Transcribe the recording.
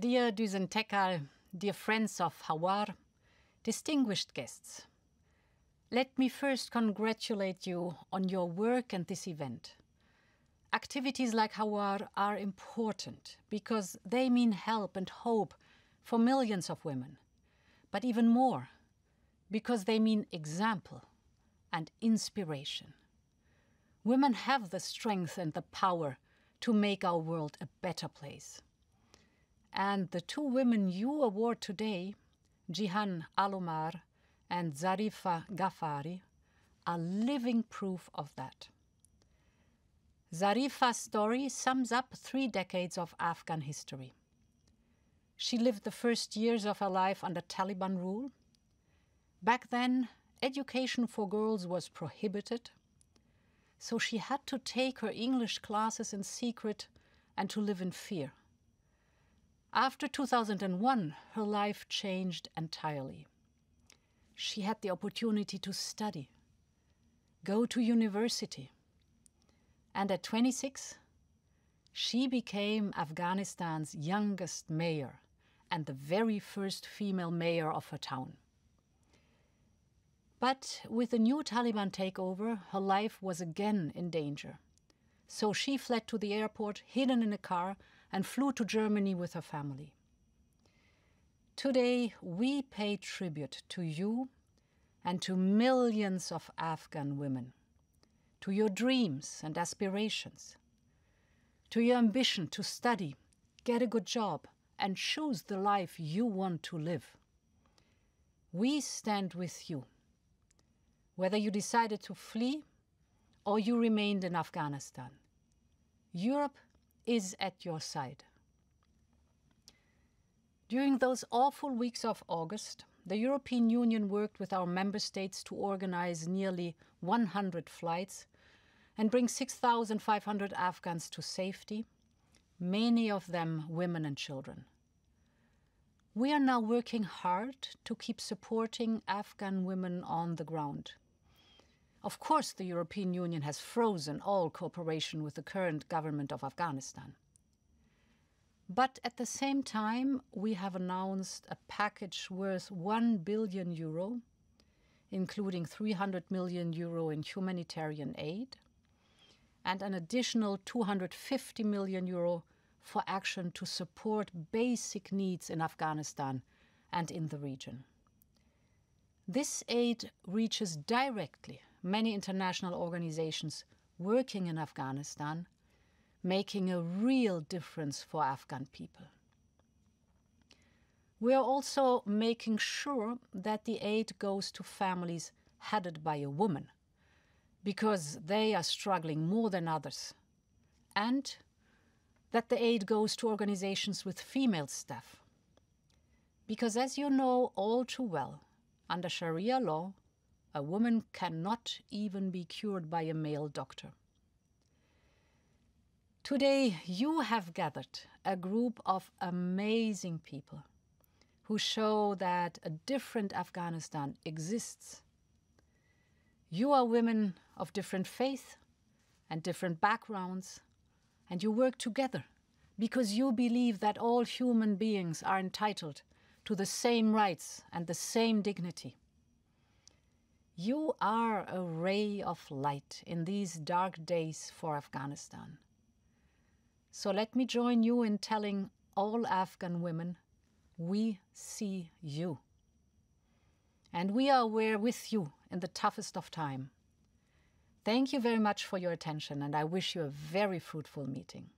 Dear Düsentekal, dear friends of HÁWAR, distinguished guests, let me first congratulate you on your work and this event. Activities like HÁWAR are important because they mean help and hope for millions of women, but even more because they mean example and inspiration. Women have the strength and the power to make our world a better place. And the two women you award today, Jihan Alomar and Zarifa Ghaffari, are living proof of that. Zarifa's story sums up 3 decades of Afghan history. She lived the first years of her life under Taliban rule. Back then, education for girls was prohibited, so she had to take her English classes in secret and to live in fear. After 2001, her life changed entirely. She had the opportunity to study, go to university, and at 26, she became Afghanistan's youngest mayor and the very first female mayor of her town. But with the new Taliban takeover, her life was again in danger. So she fled to the airport, hidden in a car, and flew to Germany with her family. Today, we pay tribute to you and to millions of Afghan women, to your dreams and aspirations, to your ambition to study, get a good job, and choose the life you want to live. We stand with you, whether you decided to flee or you remained in Afghanistan. Europe is at your side. During those awful weeks of August, the European Union worked with our member states to organize nearly 100 flights and bring 6,500 Afghans to safety, many of them women and children. We are now working hard to keep supporting Afghan women on the ground. Of course, the European Union has frozen all cooperation with the current government of Afghanistan. But at the same time, we have announced a package worth €1 billion, including €300 million in humanitarian aid, and an additional €250 million for action to support basic needs in Afghanistan and in the region. This aid reaches directly many international organizations working in Afghanistan, making a real difference for Afghan people. We are also making sure that the aid goes to families headed by a woman, because they are struggling more than others, and that the aid goes to organizations with female staff. Because as you know all too well, under Sharia law, a woman cannot even be cured by a male doctor. Today, you have gathered a group of amazing people who show that a different Afghanistan exists. You are women of different faith and different backgrounds, and you work together because you believe that all human beings are entitled to the same rights and the same dignity. You are a ray of light in these dark days for Afghanistan. So let me join you in telling all Afghan women, we see you. And we are with you in the toughest of time. Thank you very much for your attention, and I wish you a very fruitful meeting.